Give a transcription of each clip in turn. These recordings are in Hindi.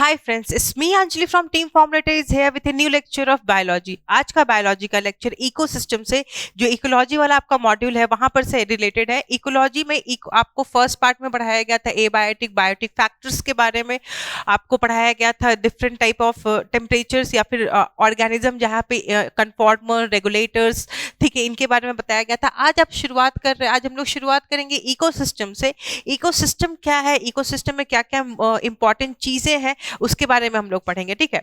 Hi friends, it's me Anjali from Team Formulator is here with a new lecture of biology. आज का बायोलॉजी का लेक्चर इकोसिस्टम से जो इकोलॉजी वाला आपका मॉड्यूल है वहां पर से रिलेटेड है। इकोलॉजी में आपको फर्स्ट पार्ट में पढ़ाया गया था एबायोटिक बायोटिक फैक्टर्स के बारे में, आपको पढ़ाया गया था डिफरेंट टाइप ऑफ टेम्परेचर्स या फिर ऑर्गेनिज्म जहाँ पे कन्फॉर्मर रेगुलेटर्स, ठीक है, इनके बारे में बताया गया था। आज हम लोग शुरुआत करेंगे इकोसिस्टम से। इकोसिस्टम क्या है, इकोसिस्टम में क्या क्या इंपॉर्टेंट चीजें हैं उसके बारे में हम लोग पढ़ेंगे, ठीक है।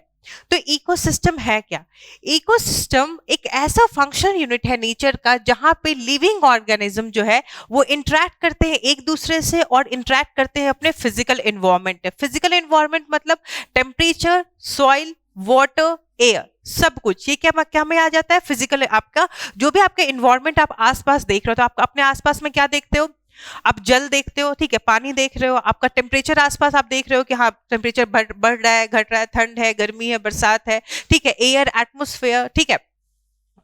तो इकोसिस्टम है क्या? इकोसिस्टम एक ऐसा फंक्शन यूनिट है नेचर का जहां पे लिविंग ऑर्गेनिज्म जो है वो इंटरेक्ट करते हैं एक दूसरे से और इंटरेक्ट करते हैं अपने फिजिकल एनवायरनमेंट। फिजिकल एनवायरनमेंट मतलब टेम्परेचर, सॉइल, वाटर, एयर, सब कुछ। ये क्या में आ जाता है? फिजिकल। आपका जो भी आपका एनवायरनमेंट आप आसपास देख रहे हो, तो आप अपने आसपास में क्या देखते हो? आप जल देखते हो, ठीक है, पानी देख रहे हो, आपका टेम्परेचर आसपास आप देख रहे हो कि हाँ टेम्परेचर बढ़ रहा है, घट रहा है, ठंड है, गर्मी है, बरसात है, ठीक है, एयर, एटमोस्फेयर, ठीक है।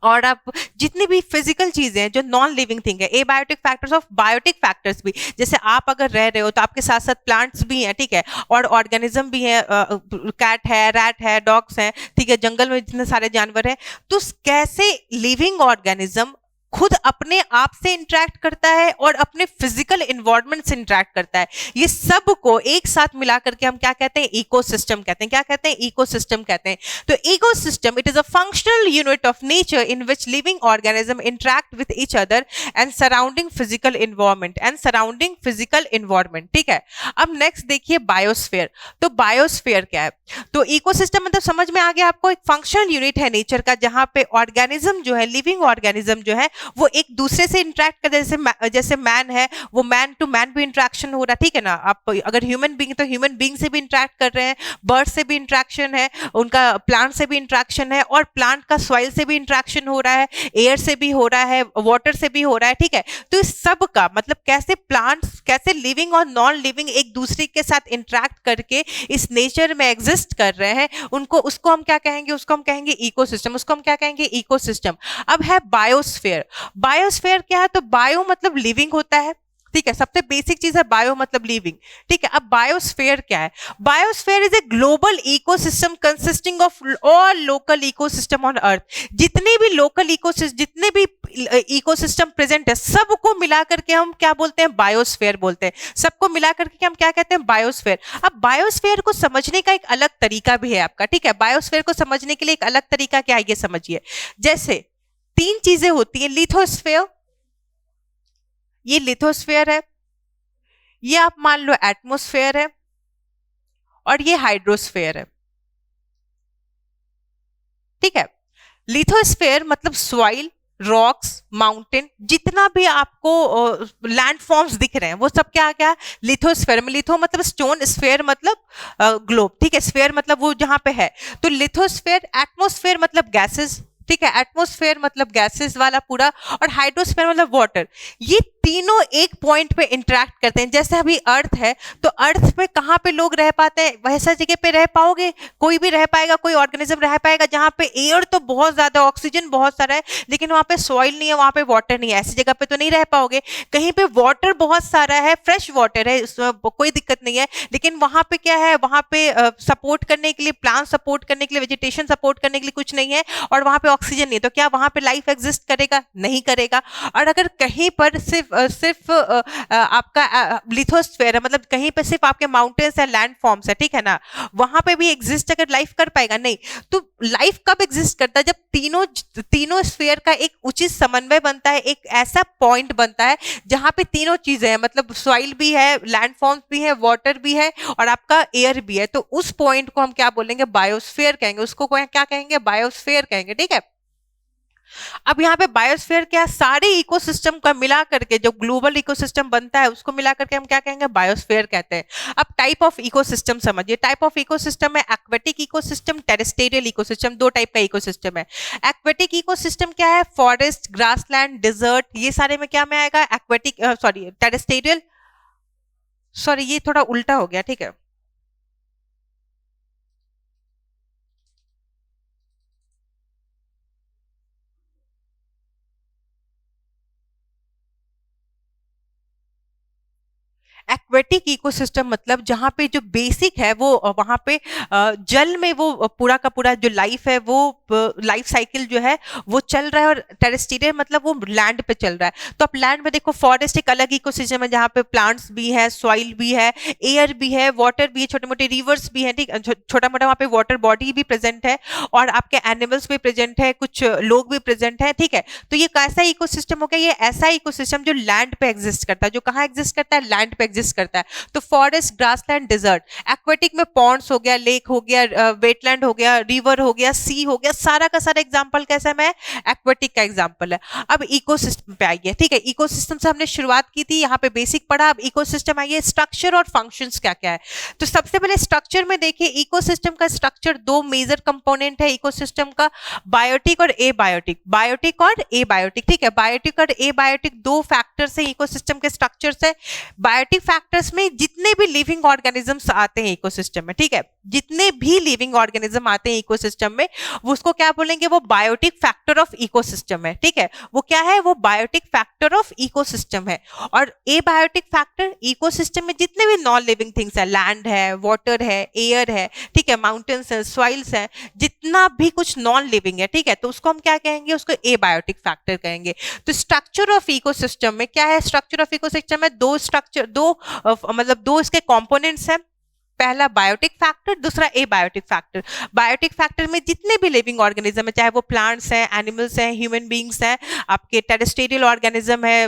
और आप जितनी भी फिजिकल चीजें हैं जो नॉन लिविंग थिंग है, abiotic factors of biotic factors भी, जैसे आप अगर रह रहे हो तो आपके साथ साथ प्लांट्स भी हैं, ठीक है, और ऑर्गेनिज्म भी है, कैट है, रैट है, डॉग्स हैं, ठीक है, जंगल में जितने सारे जानवर हैं। तो कैसे लिविंग ऑर्गेनिज्म खुद अपने आप से इंटरेक्ट करता है और अपने फिजिकल एनवायरनमेंट से इंटरेक्ट करता है, ये सब को एक साथ मिला करके हम क्या कहते हैं? इकोसिस्टम कहते हैं। क्या कहते हैं? इकोसिस्टम कहते हैं। तो ecosystem it is a functional unit of nature in which living organism interact with each other and surrounding physical environment, ठीक है। अब नेक्स्ट देखिए बायोस्फीयर। तो बायोस्फीयर क्या है? तो इकोसिस्टम मतलब समझ में आ गया आपको, एक फंक्शनल यूनिट है नेचर का जहां पे ऑर्गेनिज्म जो है, लिविंग ऑर्गेनिज्म जो है वो एक दूसरे से इंटरेक्ट कर, जैसे मैन है, वो मैन टू मैन भी इंटरेक्शन हो रहा है, ठीक है ना। आप अगर ह्यूमन बीइंग तो ह्यूमन बीइंग से भी इंटरेक्ट कर रहे हैं, बर्ड से भी इंटरेक्शन है, उनका प्लांट से भी इंटरेक्शन है, और प्लांट का सॉइल से भी इंटरेक्शन हो रहा है, एयर से भी हो रहा है, वाटर से भी हो रहा है, ठीक है। तो इस सब का मतलब कैसे प्लांट्स, कैसे लिविंग और नॉन लिविंग एक दूसरे के साथ इंटरेक्ट करके इस नेचर में एग्जिस्ट कर रहे हैं, उसको हम क्या कहेंगे? उसको हम कहेंगे इकोसिस्टम। उसको हम क्या कहेंगे? इकोसिस्टम। अब है बायोस्फीयर। बायोस्फीयर क्या है? तो बायो मतलब लिविंग होता है, ठीक है, सबसे बेसिक चीज है बायो मतलब लिविंग, ठीक है। अब बायोस्फीयर क्या है? Biosphere is a global ecosystem consisting of all local ecosystem on earth. जितने भी लोकल इकोसिस्टम, जितने भी इकोसिस्टम प्रेजेंट है, सबको मिला करके हम क्या बोलते हैं? बायोस्फीयर बोलते हैं। सबको मिला करके हम क्या कहते हैं? बायोस्फीयर। अब बायोस्फीयर को समझने का एक अलग तरीका भी है आपका, ठीक है। बायोस्फीयर को समझने के लिए एक अलग तरीका क्या है, ये समझिए। जैसे तीन चीजें होती है, लिथोस्फीयर, ये लिथोस्फीयर है, ये आप मान लो एटमोस्फेयर है, और ये हाइड्रोस्फीयर है, ठीक है। लिथोस्फीयर मतलब सॉइल, रॉक्स, माउंटेन, जितना भी आपको लैंड फॉर्म्स दिख रहे हैं वो सब क्या क्या? लिथोस्फीयर में। लिथो मतलब स्टोन, स्फीयर मतलब ग्लोब, ठीक है, स्फीयर मतलब वो जहां पे है। तो लिथोस्फीयर। एटमोस्फेयर मतलब गैसेस, ठीक है, एटमोस्फेयर मतलब गैसेस वाला पूरा, और हाइड्रोस्फीयर मतलब वाटर। ये तीनों एक पॉइंट पे इंटरेक्ट करते हैं। जैसे अभी अर्थ है, तो अर्थ पे कहाँ पे लोग रह पाते हैं? वैसा जगह पे रह पाओगे? कोई भी रह पाएगा, कोई ऑर्गेनिज्म रह पाएगा जहां पे एयर तो बहुत ज्यादा, ऑक्सीजन बहुत सारा है, लेकिन वहां पे सॉइल नहीं है, वहां पे वाटर नहीं है, ऐसी जगह पे तो नहीं रह पाओगे। कहीं पे वाटर बहुत सारा है, फ्रेश वाटर है, कोई दिक्कत नहीं है, लेकिन वहां पे क्या है? वहां पे सपोर्ट करने के लिए, प्लांट सपोर्ट करने के लिए, वेजिटेशन सपोर्ट करने के लिए कुछ नहीं है, और वहां पे ऑक्सीजन नहीं है, तो क्या वहां पे लाइफ एग्जिस्ट करेगा? नहीं करेगा। और अगर कहीं पर सिर्फ आपका लिथोस्फेयर है, मतलब कहीं पे सिर्फ आपके माउंटेन्स है, लैंड फॉर्म्स है, ठीक है ना, वहां पे भी एग्जिस्ट अगर लाइफ कर पाएगा? नहीं। तो लाइफ कब एग्जिस्ट करता है? जब तीनों तीनों स्फीयर का एक उचित समन्वय बनता है, एक ऐसा पॉइंट बनता है जहां पे तीनों चीजें हैं, मतलब सॉइल भी है, लैंड फॉर्म्स भी है, वाटर भी है, और आपका एयर भी है। तो उस पॉइंट को हम क्या बोलेंगे? बायोस्फीयर कहेंगे। उसको क्या कहेंगे? बायोस्फीयर कहेंगे, ठीक है। अब यहाँ पे बायोस्फीयर क्या? सारे इकोसिस्टम का मिला करके जो ग्लोबल इकोसिस्टम बनता है उसको मिला करके हम क्या कहेंगे? बायोस्फीयर कहते हैं। अब टाइप ऑफ इकोसिस्टम समझिए। टाइप ऑफ इकोसिस्टम है एक्वेटिक इकोसिस्टम, टेरेस्ट्रियल इकोसिस्टम। दो टाइप का इकोसिस्टम है। एक्वेटिक इकोसिस्टम क्या है? फॉरेस्ट, ग्रासलैंड, डिजर्ट, ये सारे में क्या में आएगा? एक्वेटिक, सॉरी, टेरेस्ट्रियल, सॉरी ये थोड़ा उल्टा हो गया, ठीक है। एक्वेटिक इकोसिस्टम मतलब जहाँ पे जो बेसिक है वो वहाँ पे जल में वो पूरा का पूरा जो लाइफ है वो लाइफ साइकिल जो है वो चल रहा है, और टेरेस्ट्रियल मतलब वो लैंड पे चल रहा है। तो आप लैंड में देखो फॉरेस्ट एक अलग इकोसिस्टम है जहाँ पे प्लांट्स भी है, सॉइल भी है, एयर भी है, वाटर भी है, छोटे मोटे रिवर्स भी है, ठीक, छोटा मोटा वहाँ पे वाटर बॉडी भी प्रेजेंट है, और आपके एनिमल्स भी प्रेजेंट है, कुछ लोग भी प्रेजेंट है, ठीक है। तो ये कैसा इकोसिस्टम हो गया? ये ऐसा इकोसिस्टम जो लैंड पे एग्जिस्ट करता है। जो कहाँ एग्जिस्ट करता है? लैंड पे एग्जिस्ट करता है। तो फॉरेस्ट, ग्रासलैंड, डिजर्ट। एक्वेटिक में पॉन्ड्स हो गया, लेक हो गया, वेटलैंड हो गया, रिवर हो गया, सी हो गया, सारा का सारा एग्जाम्पल कैसा है? एक्वेटिक का एग्जाम्पल है। अब इकोसिस्टम पे आइए, ठीक है। इकोसिस्टम से हमने शुरुआत की थी, यहाँ पे बेसिक पढ़ा। अब इकोसिस्टम आइए, स्ट्रक्चर और फंक्शंस क्या क्या है। तो सबसे पहले स्ट्रक्चर में देखिए, इकोसिस्टम का स्ट्रक्चर दो मेजर कंपोनेंट है इकोसिस्टम का, बायोटिक और एबायोटिक। बायोटिक और एबायोटिक, ठीक है। बायोटिक और एबायोटिक दो फैक्टर्स हैं इकोसिस्टम के स्ट्रक्चर से। बायोटिक फैक्टर्स में जितने भी लिविंग ऑर्गेनिजम्स आते हैं इकोसिस्टम में, ठीक है, जितने भी लिविंग ऑर्गेनिज्म आते हैं इकोसिस्टम में, वो उसको क्या बोलेंगे? वो बायोटिक फैक्टर ऑफ इकोसिस्टम है, ठीक है। वो क्या है? वो बायोटिक फैक्टर ऑफ इकोसिस्टम है। और एबायोटिक फैक्टर इकोसिस्टम में जितने भी नॉन लिविंग थिंग्स है, लैंड है, वाटर है, एयर है, ठीक है, माउंटेन्स है, सॉइल्स है, जितना भी कुछ नॉन लिविंग है, ठीक है, तो उसको हम क्या कहेंगे? उसको एबायोटिक फैक्टर कहेंगे। तो स्ट्रक्चर ऑफ इकोसिस्टम में क्या है? स्ट्रक्चर ऑफ इकोसिस्टम में दो स्ट्रक्चर, मतलब दो इसके कंपोनेंट्स हैं। पहला बायोटिक फैक्टर, दूसरा एबायोटिक फैक्टर। बायोटिक फैक्टर में जितने भी लिविंग ऑर्गेनिज्म है, चाहे वो प्लांट्स हैं, एनिमल्स हैं, ह्यूमन बींग्स हैं, आपके टेरेस्ट्रियल ऑर्गेनिज्म है,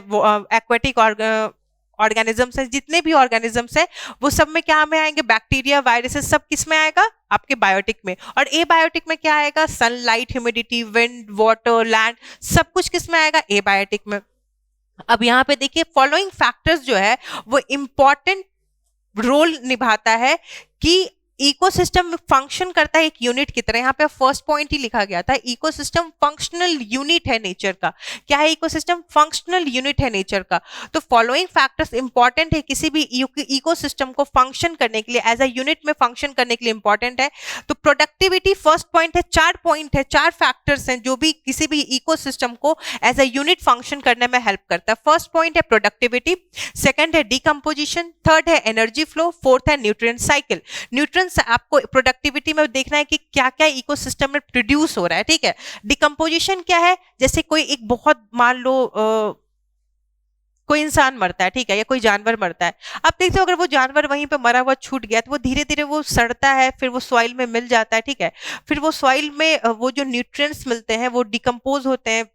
एक्वेटिक ऑर्गेनिजम्स हैं, जितने भी ऑर्गेनिजम्स हैं, वो सब में क्या में आएंगे? बैक्टीरिया, वायरसेस, सब किस में आएगा? आपके बायोटिक में। और एबायोटिक में क्या आएगा? Sunlight, humidity, wind, water, land, सब कुछ किस में आएगा? एबायोटिक में। अब यहाँ पे देखिए, फॉलोइंग फैक्टर्स जो है वो इंपॉर्टेंट रोल निभाता है कि इकोसिस्टम फंक्शन करता है एक यूनिट की तरह। यहाँ पे फर्स्ट पॉइंट ही लिखा गया था, इकोसिस्टम फंक्शनल यूनिट है नेचर का। क्या है इकोसिस्टम? फंक्शनल यूनिट है नेचर का। तो फॉलोइंग फैक्टर्स इंपॉर्टेंट है किसी भी इकोसिस्टम को फंक्शन करने के लिए, एज अ यूनिट में फंक्शन करने के लिए इंपॉर्टेंट है। तो प्रोडक्टिविटी फर्स्ट पॉइंट है, 4 पॉइंट है, 4 फैक्टर्स हैं जो भी किसी भी इकोसिस्टम को एज अ यूनिट फंक्शन करने में हेल्प करता है। फर्स्ट पॉइंट है प्रोडक्टिविटी, सेकंड है डिकम्पोजिशन, थर्ड है एनर्जी फ्लो, फोर्थ है न्यूट्रिएंट साइकिल। न्यूट्रिएंट आपको प्रोडक्टिविटी में देखना है कि क्या क्या इकोसिस्टम में प्रोड्यूस हो रहा है, ठीक है। डिकम्पोजिशन क्या है? जैसे कोई एक बहुत, मान लो कोई इंसान मरता है, ठीक है, या कोई जानवर मरता है। अब देखते हो, अगर वो जानवर वहीं पे मरा हुआ छूट गया तो वो धीरे धीरे वो सड़ता है, फिर वो सॉइल में मिल जाता है, ठीक है। फिर वो सॉइल में वो जो न्यूट्रिएंट्स मिलते हैं वो डिकम्पोज होते हैं,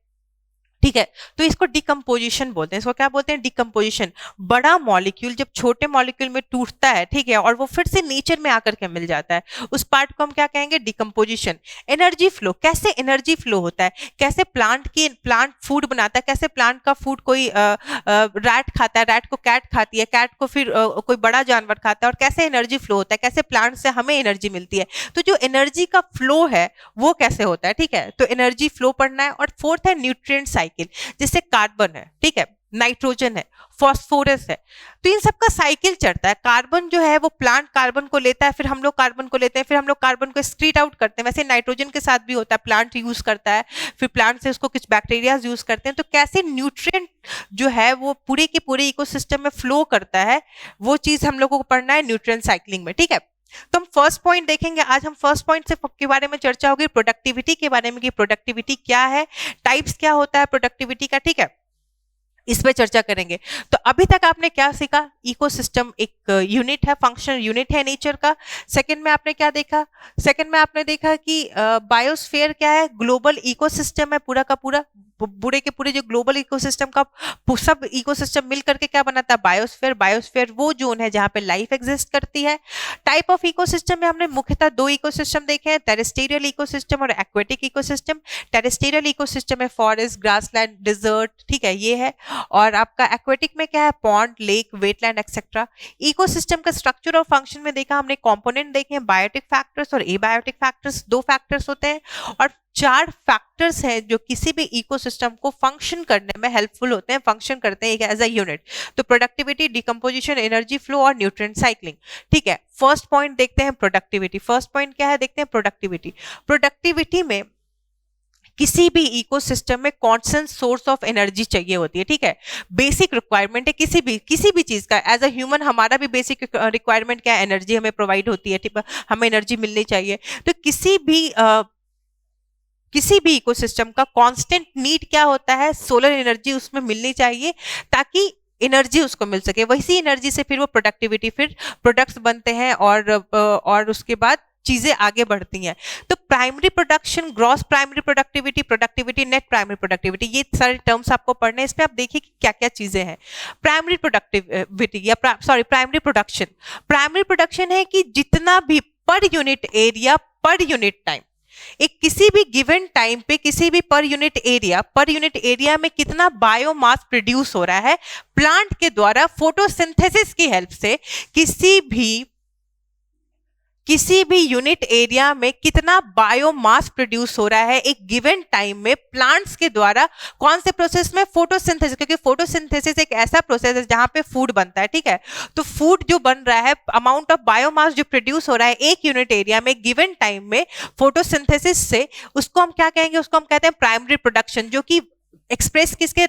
ठीक है। तो इसको डिकम्पोजिशन बोलते हैं। इसको क्या बोलते हैं? डिकम्पोजिशन। बड़ा मॉलिक्यूल जब छोटे मॉलिक्यूल में टूटता है, ठीक है, और वो फिर से नेचर में आकर के मिल जाता है, उस पार्ट को हम क्या कहेंगे? डिकम्पोजिशन। एनर्जी फ्लो, कैसे एनर्जी फ्लो होता है? कैसे प्लांट फूड बनाता है? कैसे प्लांट का फूड कोई रैट खाता है, रैट को कैट खाती है, कैट को फिर कोई बड़ा जानवर खाता है, और कैसे एनर्जी फ्लो होता है? कैसे प्लांट से हमें एनर्जी मिलती है? तो जो एनर्जी का फ्लो है वो कैसे होता है, ठीक है। तो एनर्जी फ्लो पढ़ना है। और फोर्थ है न्यूट्रिएंट साइकिल, जैसे कार्बन है, ठीक है, नाइट्रोजन है, फॉस्फोरस है, तो इन सब का साइकिल चलता है। कार्बन जो है वो प्लांट कार्बन को लेता है, फिर हम लोग कार्बन को लेते हैं, फिर हम लोग कार्बन को एक्सक्रीट आउट करते हैं। वैसे नाइट्रोजन के साथ भी होता है, प्लांट यूज करता है, फिर प्लांट से उसको कुछ बैक्टीरिया यूज करते हैं। तो कैसे न्यूट्रिएंट जो है वो पूरे के पूरे इकोसिस्टम में फ्लो करता है, वो चीज हम लोगों को पढ़ना है न्यूट्रिएंट साइक्लिंग में, ठीक है। तो हम फर्स्ट पॉइंट देखेंगे आज। हम फर्स्ट पॉइंट से के बारे में चर्चा होगी, प्रोडक्टिविटी के बारे में कि प्रोडक्टिविटी क्या है, टाइप्स क्या होता है प्रोडक्टिविटी का, ठीक है, इस पे चर्चा करेंगे। तो अभी तक आपने क्या सीखा? इकोसिस्टम एक यूनिट है, फंक्शनल यूनिट है नेचर का। सेकंड में आपने क्या देखा? सेकंड में आपने देखा कि बायोस्फीयर क्या है? ग्लोबल इकोसिस्टम है पूरा का पूरा, पूरे के पूरे जो ग्लोबल इकोसिस्टम का सब इकोसिस्टम मिल करके क्या बनाता है? बायोस्फीयर। बायोस्फीयर वो जोन है जहां पे लाइफ एग्जिस्ट करती है। टाइप ऑफ इकोसिस्टम में हमने मुख्यतः 2 इकोसिस्टम देखे हैं, टेरेस्ट्रियल इकोसिस्टम और एक्वेटिक इकोसिस्टम। टेरेस्ट्रियल इकोसिस्टम है फॉरेस्ट, ग्रासलैंड, डिजर्ट, ठीक है, ये है। और आपका एक्वेटिक में क्या है? Pond, lake, wetland etcetera. Ecosystem का स्ट्रक्चर और फंक्शन में देखा हमने, कंपोनेंट देखे हैं, बायोटिक फैक्टर्स और एबायोटिक फैक्टर्स, 2 फैक्टर्स होते हैं, और 4 फैक्टर्स हैं जो किसी भी इकोसिस्टम को फंक्शन करने में हेल्पफुल होते हैं, फंक्शन करते हैं एज अ यूनिट। तो प्रोडक्टिविटी, डिकम्पोजिशन, एनर्जी फ्लो और न्यूट्रिएंट साइक्लिंग, ठीक है। फर्स्ट पॉइंट देखते हैं प्रोडक्टिविटी। फर्स्ट पॉइंट क्या है? देखते हैं प्रोडक्टिविटी। प्रोडक्टिविटी में किसी भी इकोसिस्टम में कांस्टेंट सोर्स ऑफ एनर्जी चाहिए होती है, ठीक है। बेसिक रिक्वायरमेंट है किसी भी चीज का। एज अ ह्यूमन हमारा भी बेसिक रिक्वायरमेंट क्या है, एनर्जी हमें प्रोवाइड होती है, ठीक है, हमें एनर्जी मिलनी चाहिए। तो किसी भी इकोसिस्टम का कांस्टेंट नीड क्या होता है, सोलर एनर्जी उसमें मिलनी चाहिए ताकि एनर्जी उसको मिल सके। वैसी एनर्जी से फिर वो प्रोडक्टिविटी, फिर प्रोडक्ट्स बनते हैं और उसके बाद चीजें आगे बढ़ती हैं। तो primary production, gross primary productivity, productivity, net primary productivity, ये सारे टर्म्स आपको पढ़ने हैं। इसमें आप देखिए कि क्या क्या चीजें हैं। प्राइमरी प्रोडक्टिविटी या प्राइमरी प्रोडक्शन, प्राइमरी प्रोडक्शन है कि जितना भी per unit area per unit time, एक किसी भी गिवन टाइम पे किसी भी पर यूनिट एरिया में कितना बायोमास प्रोड्यूस हो रहा है प्लांट के द्वारा फोटोसिंथेसिस की हेल्प से, किसी भी यूनिट एरिया में कितना बायोमास प्रोड्यूस हो रहा है एक गिवन टाइम में प्लांट्स के द्वारा। कौन से प्रोसेस में, फोटोसिंथेसिस, क्योंकि फोटोसिंथेसिस एक ऐसा प्रोसेस है जहां पे फूड बनता है, ठीक है। तो फूड जो बन रहा है, अमाउंट ऑफ बायोमास जो प्रोड्यूस हो रहा है एक यूनिट एरिया में गिवन टाइम में फोटोसिंथेसिस से, उसको हम क्या कहेंगे, उसको हम कहते हैं प्राइमरी प्रोडक्शन, जो कि एक्सप्रेस किसके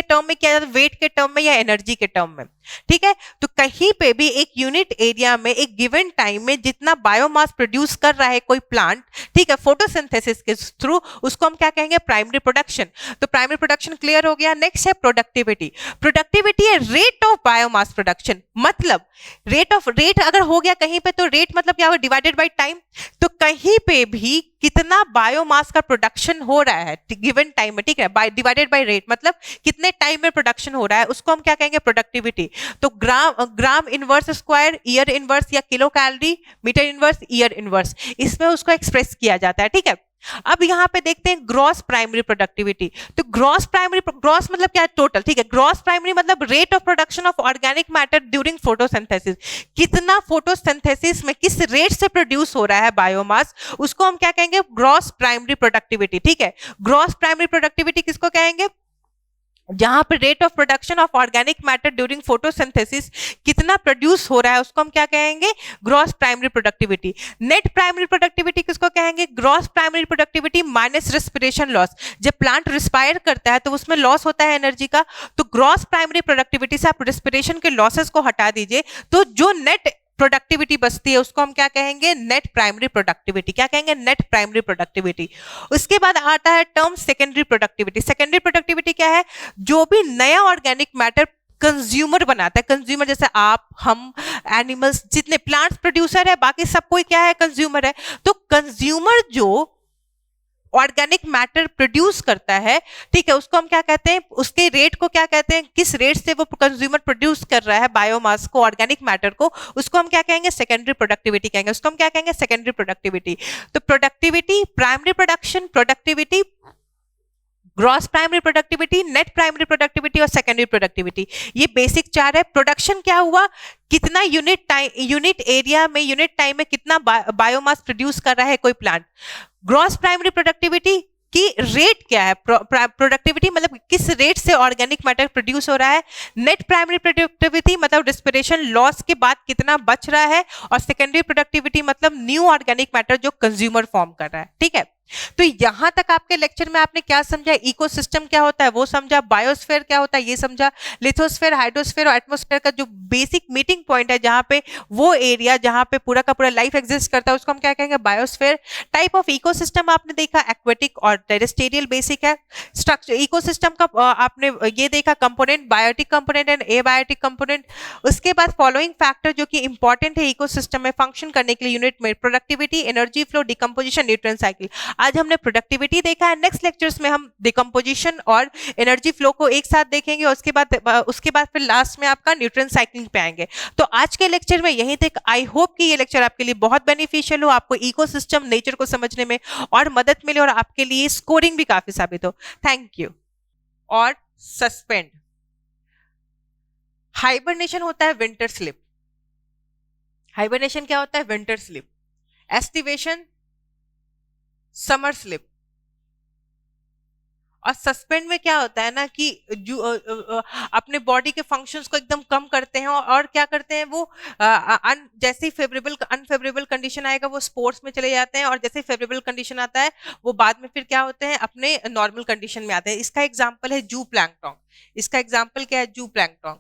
टर्म में किया जाता है, वेट के टर्म में या एनर्जी के टर्म में, ठीक है। तो कहीं पे भी एक यूनिट एरिया में एक गिवन टाइम में जितना बायोमास प्रोड्यूस कर रहा है कोई प्लांट, ठीक है, फोटोसिंथेसिस के थ्रू, उसको हम क्या कहेंगे, प्राइमरी प्रोडक्शन। तो प्राइमरी प्रोडक्शन क्लियर हो गया। नेक्स्ट है प्रोडक्टिविटी। प्रोडक्टिविटी है रेट ऑफ बायोमास प्रोडक्शन, मतलब रेट अगर हो गया कहीं पे तो रेट मतलब क्या होगा, डिवाइडेड बाय टाइम। तो कहीं पे भी कितना बायोमास का प्रोडक्शन हो रहा है गिवन टाइम में, ठीक है, बाय डिवाइडेड बाय रेट, मतलब कितने टाइम में प्रोडक्शन हो रहा है, उसको हम क्या कहेंगे, प्रोडक्टिविटी। तो gram inverse square year inverse या kilo calorie metre inverse year inverse, इसमें उसको एक्सप्रेस किया जाता है, ठीक है। अब यहां पे देखते हैं ग्रॉस प्राइमरी प्रोडक्टिविटी। तो ग्रॉस मतलब क्या है, टोटल, ठीक है। ग्रॉस प्राइमरी मतलब rate of production of organic matter during photosynthesis, कितना फोटोसिंथेसिस में किस रेट से प्रोड्यूस हो रहा है बायोमास, उसको हम क्या कहेंगे, ग्रॉस प्राइमरी प्रोडक्टिविटी, ठीक है। ग्रॉस प्राइमरी प्रोडक्टिविटी किसको कहेंगे, जहां पर rate of production of organic matter during photosynthesis कितना प्रोड्यूस हो रहा है उसको हम क्या कहेंगे, gross primary productivity. Net primary productivity किसको कहेंगे, gross primary productivity minus respiration loss. जब प्लांट रिस्पायर करता है तो उसमें लॉस होता है एनर्जी का, तो ग्रॉस प्राइमरी प्रोडक्टिविटी से आप रेस्पिरेशन के लॉसेस को हटा दीजिए, तो जो नेट प्रोडक्टिविटी बचती है उसको हम क्या कहेंगे, नेट प्राइमरी प्रोडक्टिविटी। क्या कहेंगे, नेट प्राइमरी प्रोडक्टिविटी। उसके बाद आता है term secondary productivity. Secondary productivity क्या है, जो भी नया ऑर्गेनिक मैटर कंज्यूमर बनाता है, कंज्यूमर जैसे आप, हम, एनिमल्स, जितने प्लांट्स प्रोड्यूसर है, बाकी सब कोई क्या है, कंज्यूमर है। तो कंज्यूमर जो ऑर्गेनिक मैटर प्रोड्यूस करता है, ठीक है, उसको हम क्या कहते हैं, उसके रेट को क्या कहते हैं, किस रेट से वो कंज्यूमर प्रोड्यूस कर रहा है बायोमास को, ऑर्गेनिक मैटर को, उसको हम क्या कहेंगे, सेकेंडरी प्रोडक्टिविटी कहेंगे। उसको हम क्या कहेंगे, सेकेंडरी प्रोडक्टिविटी। तो productivity, primary production, productivity, gross primary productivity, net primary productivity और सेकेंडरी प्रोडक्टिविटी, ये बेसिक चार है। प्रोडक्शन क्या हुआ, कितना यूनिट एरिया में यूनिट टाइम में कितना बायोमास प्रोड्यूस कर रहा है कोई प्लांट। ग्रॉस प्राइमरी प्रोडक्टिविटी की रेट क्या है, प्रोडक्टिविटी मतलब किस रेट से ऑर्गेनिक मैटर प्रोड्यूस हो रहा है। नेट प्राइमरी प्रोडक्टिविटी मतलब रेस्पिरेशन लॉस के बाद कितना बच रहा है, और सेकेंडरी प्रोडक्टिविटी मतलब न्यू ऑर्गेनिक मैटर जो कंज्यूमर फॉर्म कर रहा है, ठीक है। तो यहां तक आपके लेक्चर में आपने क्या समझा, इकोसिस्टम क्या होता है वो समझा, बायोस्फीयर क्या होता है ये समझा, लिथोस्फीयर, हाइड्रोस्फीयर और एटमॉस्फेयर का जो बेसिक मीटिंग पॉइंट है, जहां पे वो एरिया जहां पे पूरा का पूरा लाइफ एग्जिस्ट करता है, उसको हम क्या कहेंगे, बायोस्फीयर। टाइप ऑफ इकोसिस्टम आपने देखा, एक्वेटिक और टेरेस्ट्रियल बेसिक है। स्ट्रक्चर इकोसिस्टम का आपने ये देखा, component, biotic component and abiotic component. उसके बाद फॉलोइंग फैक्टर जो कि इंपॉर्टेंट है इकोसिस्टम में फंक्शन करने के लिए यूनिट में, productivity, energy flow, decomposition, nutrient cycle. आज हमने प्रोडक्टिविटी देखा है, नेक्स्ट लेक्चर्स में हम डिकम्पोजिशन और एनर्जी फ्लो को एक साथ देखेंगे, और उसके बाद फिर लास्ट में आपका न्यूट्रिएंट साइक्लिंग पे आएंगे। तो आज के लेक्चर में यहीं तक। आई होप कि ये लेक्चर आपके लिए बहुत बेनिफिशियल हो, आपको इकोसिस्टम नेचर को समझने में और मदद मिले, और आपके लिए स्कोरिंग भी काफी साबित हो। Thank you. और सस्पेंड, हाइबरनेशन होता है विंटर स्लीप। हाइबरनेशन क्या होता है, winter sleep. Aestivation, summer slip. और सस्पेंड में क्या होता है ना कि जो अपने बॉडी के फंक्शंस को एकदम कम करते हैं, और क्या करते हैं वो जैसे ही फेवरेबल अनफेवरेबल कंडीशन आएगा वो स्पोर्ट्स में चले जाते हैं, और जैसे ही फेवरेबल कंडीशन आता है वो बाद में फिर क्या होते हैं, अपने नॉर्मल कंडीशन में आते हैं। इसका एग्जाम्पल है जू प्लैंकटन। इसका एग्जाम्पल क्या है, जू प्लैंकटन।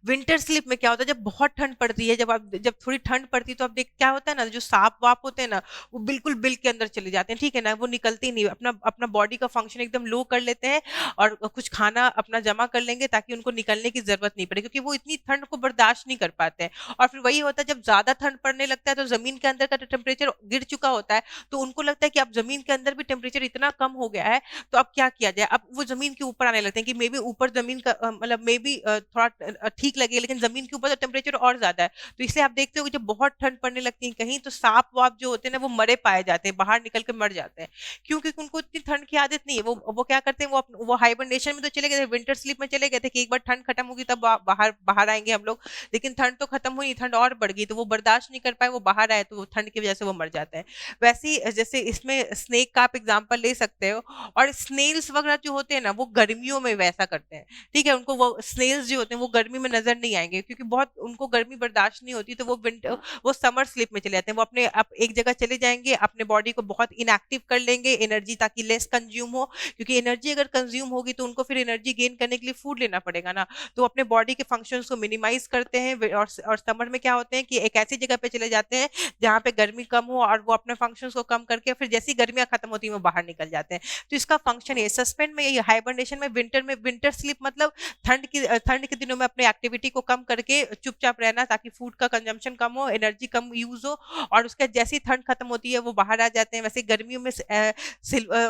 विंटर स्लीप में क्या होता है, जब बहुत ठंड पड़ती है, जब थोड़ी ठंड पड़ती है तो आप देख क्या होता है ना, जो सांप वाप होते हैं ना, वो बिल्कुल बिल के अंदर चले जाते हैं, ठीक है ना, वो निकलते ही नहीं, अपना अपना बॉडी का फंक्शन एकदम लो कर लेते हैं, और कुछ खाना अपना जमा कर लेंगे ताकि उनको निकलने की जरूरत नहीं पड़े, क्योंकि वो इतनी ठंड को बर्दाश्त नहीं कर पाते हैं। और फिर वही होता है, जब ज्यादा ठंड पड़ने लगता है तो जमीन के अंदर का टेम्परेचर गिर चुका होता है, तो उनको लगता है कि अब जमीन के अंदर भी टेम्परेचर इतना कम हो गया है, तो अब क्या किया जाए, अब वो जमीन के ऊपर आने लगते हैं कि मे बी ऊपर जमीन का मतलब मे बी थोड़ा ठीक लगे, लेकिन जमीन के ऊपर तो टेम्परेचर और ज्यादा है। तो इसलिए आप देखते हो कि जब बहुत ठंड पड़ने लगती है कहीं, तो सांप वाप जो होते हैं ना वो मरे पाए जाते हैं, बाहर निकल के मर जाते हैं, क्योंकि उनको इतनी ठंड की आदत नहीं है। वो क्या करते हैं, वो हाइबरनेशन में तो चले गए थे, विंटर स्लीप में चले गए थे कि एक बार ठंड खत्म होगी तब बाहर बाहर आएंगे हम लोग, लेकिन ठंड तो खत्म हुई, ठंड और बढ़ गई, तो वो बर्दाश्त नहीं कर पाए, वो बाहर आए, तो वो ठंड की वजह से वो मर जाते हैं। वैसे ही जैसे इसमें स्नेक का आप एग्जाम्पल ले सकते हो, और स्नेल्स वगैरह जो होते हैं ना वो गर्मियों में वैसा करते हैं, ठीक है, उनको वो स्नेल्स जो होते हैं वो गर्मी में नजर नहीं आएंगे, क्योंकि बहुत उनको गर्मी बर्दाश्त नहीं होती, तो वो विंटर वो समर स्लीप में चले जाते हैं, वो अपने आप एक जगह चले जाएंगे, अपने बॉडी को बहुत इनएक्टिव कर लेंगे एनर्जी, ताकि लेस कंज्यूम हो, क्योंकि एनर्जी अगर कंज्यूम होगी तो उनको फिर एनर्जी गेन करने के लिए फूड लेना पड़ेगा ना, तो अपने बॉडी के फंक्शंस को मिनिमाइज करते हैं, और समर में क्या होते हैं कि एक ऐसी जगह पे चले जाते हैं जहाँ पे गर्मी कम हो, और वो अपने फंक्शंस को कम करके फिर जैसी गर्मियां खत्म होती है वो बाहर निकल जाते हैं। तो इसका फंक्शन ये सस्पेंड में, ये हाइबरनेशन में विंटर स्लीप मतलब ठंड के दिनों में अपने एक्टिविटी को कम करके चुपचाप रहना, ताकि फूड का कंजम्पशन कम हो, एनर्जी कम यूज हो, और उसके जैसी ठंड खत्म होती है वो बाहर आ जाते हैं। वैसे गर्मियों में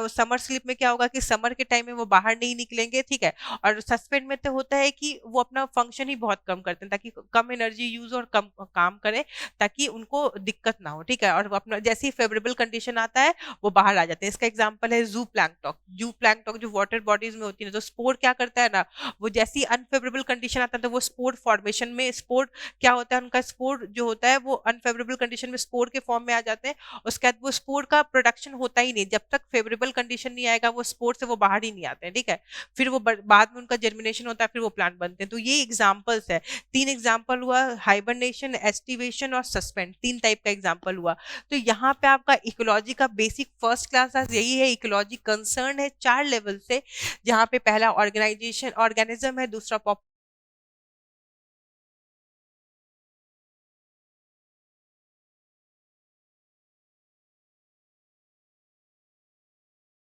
समर स्लीप में क्या होगा कि समर के टाइम में वो बाहर नहीं निकलेंगे, ठीक है, और सस्पेंड में तो होता है कि वो अपना फंक्शन ही बहुत कम करते हैं, ताकि कम एनर्जी यूज और कम काम करें, ताकि उनको दिक्कत ना हो, ठीक है, और वो अपना जैसे ही फेवरेबल कंडीशन आता है वो बाहर आ जाते हैं। इसका एग्जाम्पल है जू प्लैंकटन। जू प्लैंकटन जो वाटर बॉडीज में होती है, तो स्पोर क्या करता है ना, वो जैसी अनफेवरेबल कंडीशन आता है तो वो स्पोर फॉर्मेशन में, स्पोर क्या होता है, उनका स्पोर जो होता है वो अनफेवरेबल कंडीशन में स्पोर के फॉर्म में आ जाते हैं, उसके बाद वो स्पोर का प्रोडक्शन होता ही नहीं, जब तक फेवरेबल कंडीशन नहीं आएगा वो स्पोर से वो बाहर ही नहीं आते हैं, ठीक है, फिर वो बाद में उनका जर्मिनेशन होता है, फिर वो प्लांट बनते हैं। तो ये एग्जाम्पल्स है, तीन एग्जाम्पल हुआ, हाइबरनेशन, एस्टिवेशन और सस्पेंड, तीन टाइप का एग्जाम्पल हुआ। तो यहाँ पे आपका इकोलॉजी का बेसिक फर्स्ट क्लास यही है, इकोलॉजी कंसर्न है 4 लेवल से, जहाँ पे पहला ऑर्गेनाइजेशन ऑर्गेनिज्म है, दूसरा